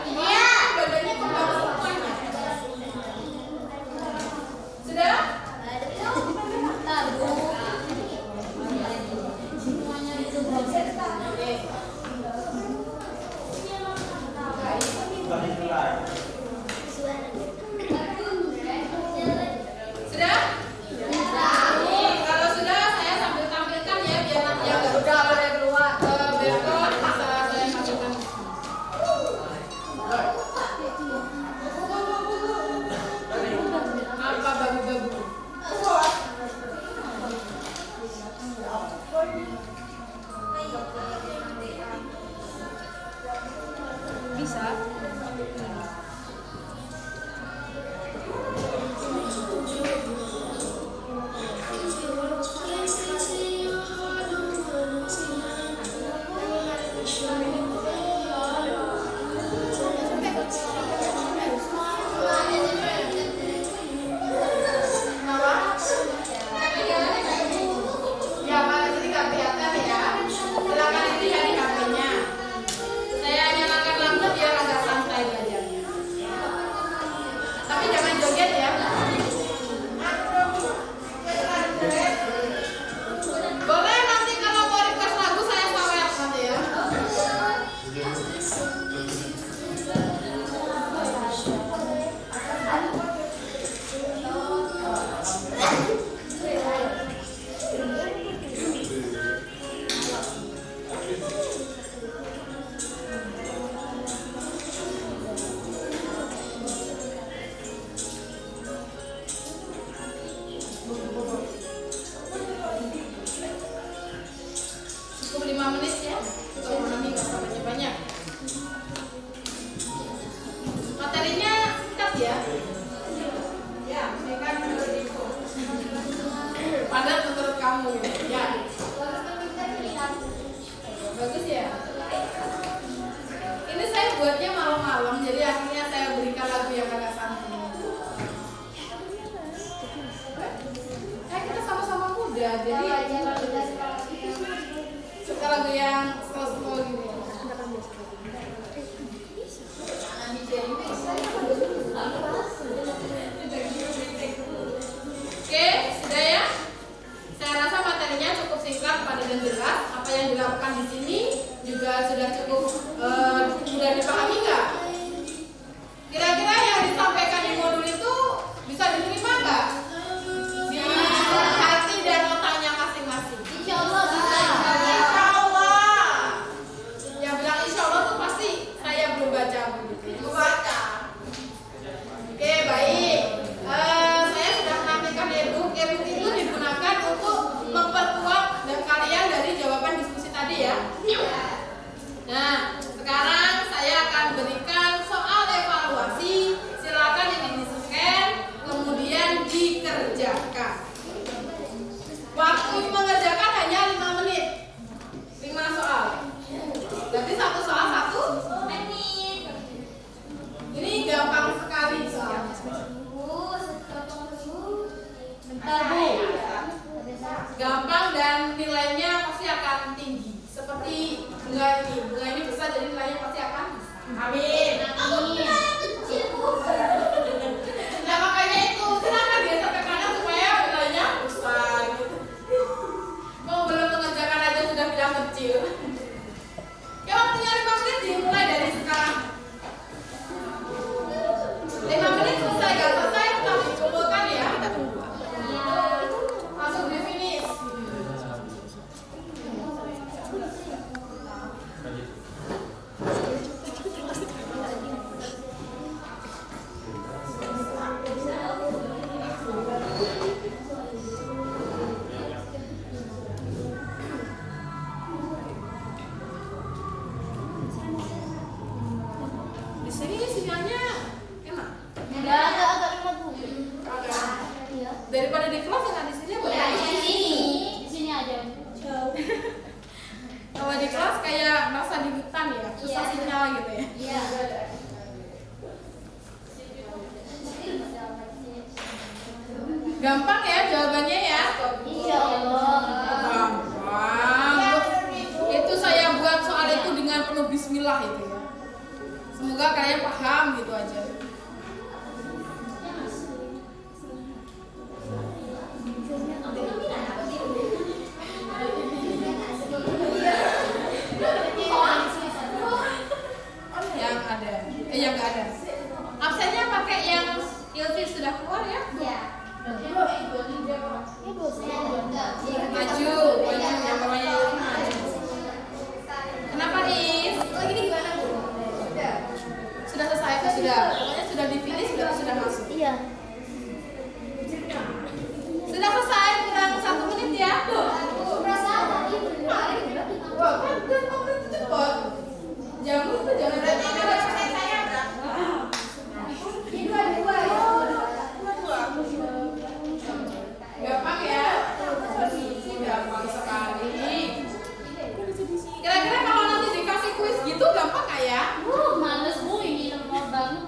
menit ya. Untuk memahami nggak usah banyak-banyak. Materinya singkat ya. Ya, singkat menurut Ibu. Padat menurut kamu ya. Bagus ya. Ini saya buatnya malam-malam, jadi akhirnya saya berikan lagu yang agak santai. Kita sama-sama muda, jadi suka lagu yang slow-slow gitu. Oke, sudah ya. Saya rasa materinya cukup singkat, padat dan jelas. Apa yang dilakukan di sini juga sudah cukup mudah dipahami nggak? Kira-kira yang disampaikan di modul itu bisa diterima nggak? Di hati dan otaknya masing-masing. Insya Allah bisa. Insya Allah. Yang bilang insya Allah tuh pasti saya belum baca begitu. Belum baca. Oke, baik. Saya sudah menampilkan e-book. E-book itu digunakan untuk memperkuat dan kalian dari jawaban diskusi tadi ya. Nah, sekarang saya akan berikan soal evaluasi. Silakan ini di-scan, kemudian dikerjakan. Waktu mengerjakan hanya 5 menit. 5 soal. Berarti satu soal 1 menit. Ini gampang sekali soal. Gampang dan nilainya pasti akan tinggi. Seperti bunga ini besar jadi nilainya pasti akan bisa. Amin. Nah makanya itu silakan geser ke kanan supaya nilainya besar gitu. Mau belum mengerjakan aja sudah bilang kecil. Ya waktunya 5 menit dimulai dari sekarang. 5 menit selesai, gak selesai tetap dikumpulkan ya. Langsung di finish. Di sini sinyalnya enak. Daripada di kelas enak di sini boleh. Di sini aja. Kalau di kelas kayak merasa di hutan ya, susah sinyal gitu ya. Iya. Gampang ya jawabannya ya. Insya Allah. Gampang. Itu saya buat soal itu dengan penuh bismillah itu ya. Semoga kalian paham gitu aja. Yang nggak ada. Absennya pakai yang Ilfi sudah keluar ya? Iya. Maju yang bawahnya Ilfi maju. Kenapa Is? Lagi ini gimana Bu? Sudah selesai atau sudah? Pokoknya sudah di finish berarti sudah masuk. Iya. Sudah selesai, kurang 1 menit ya. Perasaan tadi Wah, kan itu cepat. Jamu itu jangan berarti kalau selesai saya berapa? Ini dua. Gampang ya? Gampang sekali. Kira-kira kalau nanti dikasih kuis gitu gampang nggak ya? males Bu, ini lemot banget.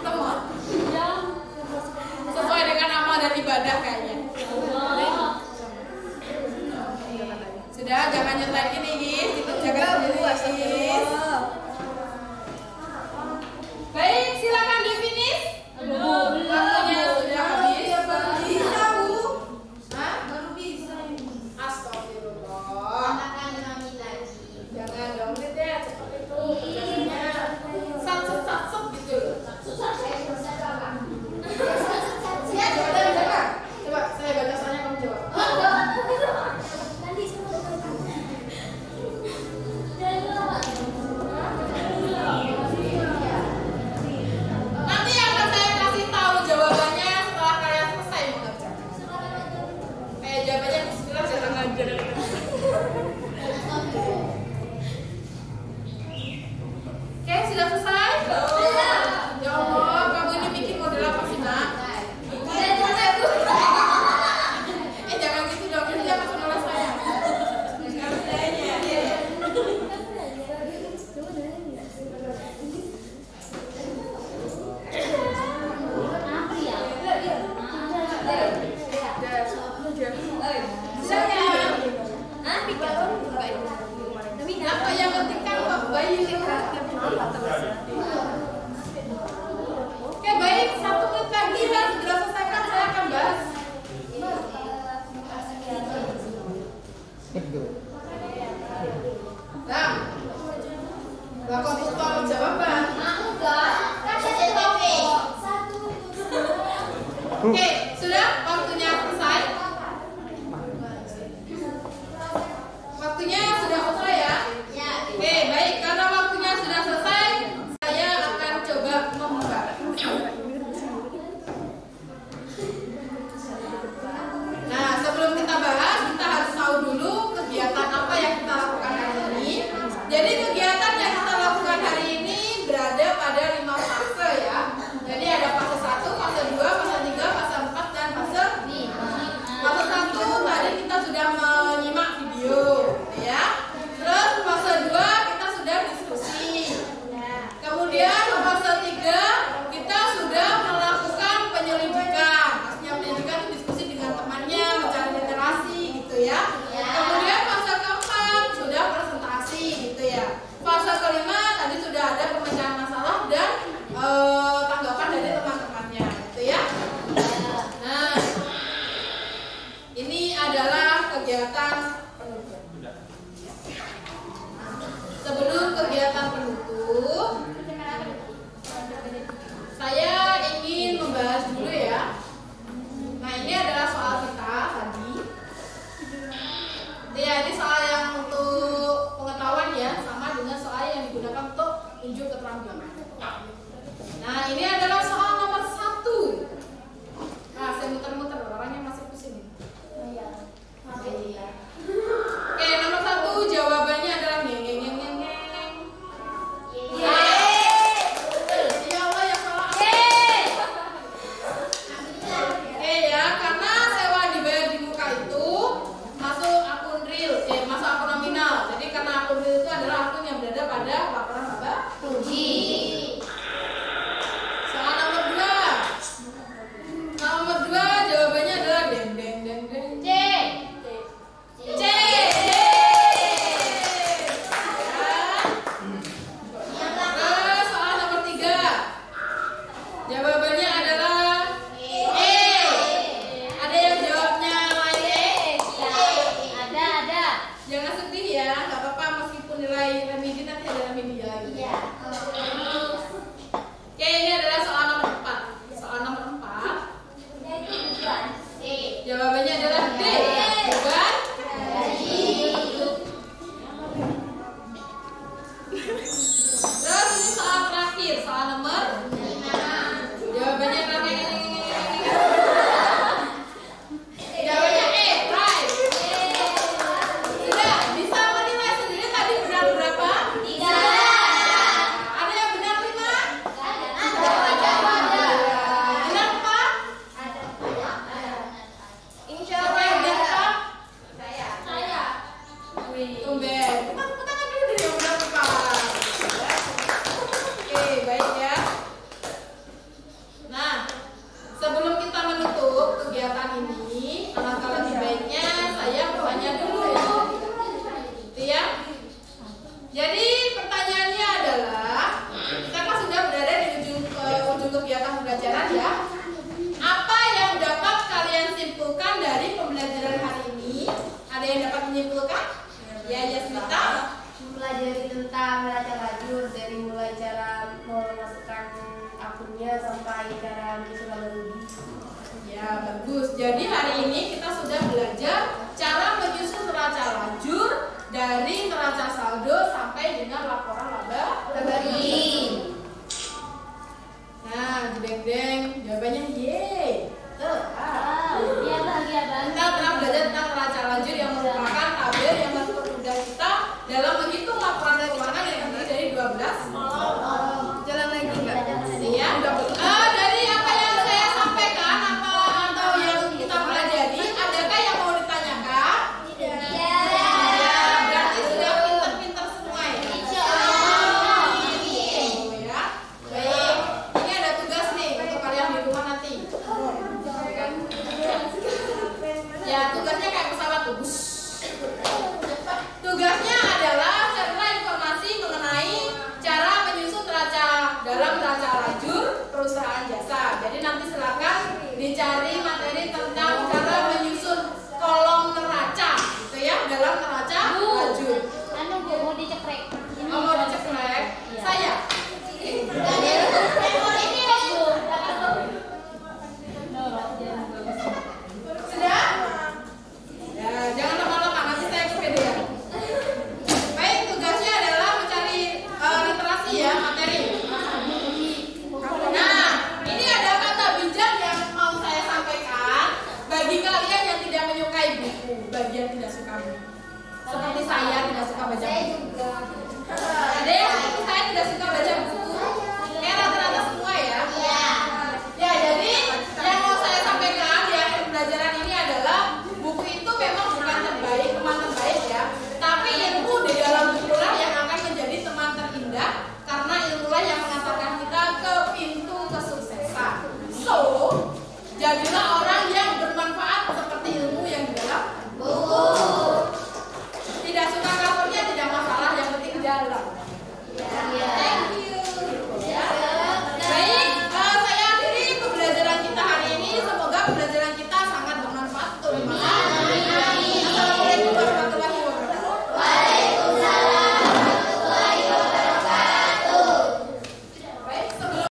Lemot. Ya. Sesuai dengan amal dan ibadah kayaknya. Sudah, jangan nyontekin nih Is, dikerjakan sendiri Is. Baik, silakan di finish. Waktunya sudah habis. Bisa Bu. Hah? Baru bisa ini. Astagfirullah. Jangan dong deh, cepat itu kerjanya. Sat gitu. Coba saya baca soalnya kamu jawab. Nanti semua Ayo. Oke, baik. 1 menit lagi ya, segera selesaikan, saya akan bahas. Nah, bakal tolong jawaban. Oke, sudah waktunya selesai. Waktunya sudah selesai ya? Oke, baik. Karena waktunya sudah selesai, saya akan coba membuka. Nah, sebelum kita bahas, kita harus tahu dulu kegiatan apa yang kita lakukan hari ini. Jadi kegiatan yang kita lakukan hari ini berada pada 5 fase ya. Jadi ada fase 1, fase 2, fase 3, fase 4, dan fase 5. Fase 1 tadi kita sudah menyimak video ya. Terus fase 2 kita sudah diskusi. Kemudian fase 3 kita sudah melakukan penyelidikan. Maksudnya penyelidikan itu diskusi dengan temannya, mencari literasi gitu ya. Kemudian fase keempat sudah presentasi gitu ya. Fase kelima tadi sudah ada pemecahan masalah dan tanggapan dari teman-temannya gitu ya. Nah, ini adalah kegiatan penutup. Sebelum kegiatan penutup, saya ingin membahas dulu ya. Nah, ini adalah soal kita tadi. Ya, ini soal yang untuk pengetahuan ya, sama dengan soal yang digunakan untuk unjuk keterampilan. Nah, ini adalah soal nomor 1. Nah, saya muter-muter, orangnya masih pusing. Oke, nomor 1 jawabannya adalah ngeng. Ya Allah, yang salah. Oke ya, karena sewa dibayar di muka itu masuk akun real, masuk akun nominal. Jadi karena akun real itu adalah akun yang berada pada laporan laba rugi. Soal nomor 2. Nomor 2 jawabannya adalah deng. C. Terus soal nomor 3. Jawabannya adalah E. Ada yang jawabnya lain E? Ada. Jangan sedih ya, nggak apa-apa meskipun nilai remedi nanti ada remedi lagi. Oke, ini adalah soal nomor 4. Soal nomor 4. Jawabannya adalah D. Bukan? Terus ini soal terakhir, soal nomor 5. Jawabannya adalah jawabannya E. Right. Sudah bisa menilai sendiri tadi benar berapa? 3. Ada yang benar 5? Benar 4? Siapa yang benar 4? Saya. Tumben. Tepuk tangan dulu dari yang benar 4. Oke, baik ya. Nah, sebelum kita menutup kegiatan ini, alangkah lebih baiknya saya bertanya dulu. Gitu ya. Jadi pertanyaannya adalah, kita kan sudah berada di ujung kegiatan pembelajaran ya. Apa yang dapat kalian simpulkan dari pembelajaran hari ini? Ada yang dapat menyimpulkan? Ya, Yasmita. Mempelajari tentang neraca lajur dari mulai cara memasukkan akunnya sampai cara menyusun laba rugi. Ya, bagus. Jadi hari ini kita sudah belajar cara menyusun neraca lajur dari neraca saldo sampai dengan laporan laba rugi. Nah, deng, jawabannya ye. Tuh. Dia bahagia banget. Kita telah belajar tentang neraca lajur yang merupakan tabel yang mempermudah kita dalam menghitung laporan keuangan yang terdiri dari 12 kolom. Jalan lagi Mbak. Iya. Dari apa yang saya sampaikan atau yang kita pelajari, adakah yang mau ditanyakan? Ya, berarti sudah pinter-pinter semua ya. Oh ya. Baik. Ini ada tugas nih untuk kalian di rumah nanti. baca Saya buku? juga. Ada yang seperti saya tidak suka baca buku? Rata-rata semua ya? Iya. Ya, jadi yang mau saya sampaikan di akhir pembelajaran ini adalah buku itu memang bukan terbaik, teman terbaik ya. Tapi ilmu di dalam bukulah yang akan menjadi teman terindah, karena ilmulah yang mengantarkan kita ke pintu kesuksesan. So, jadilah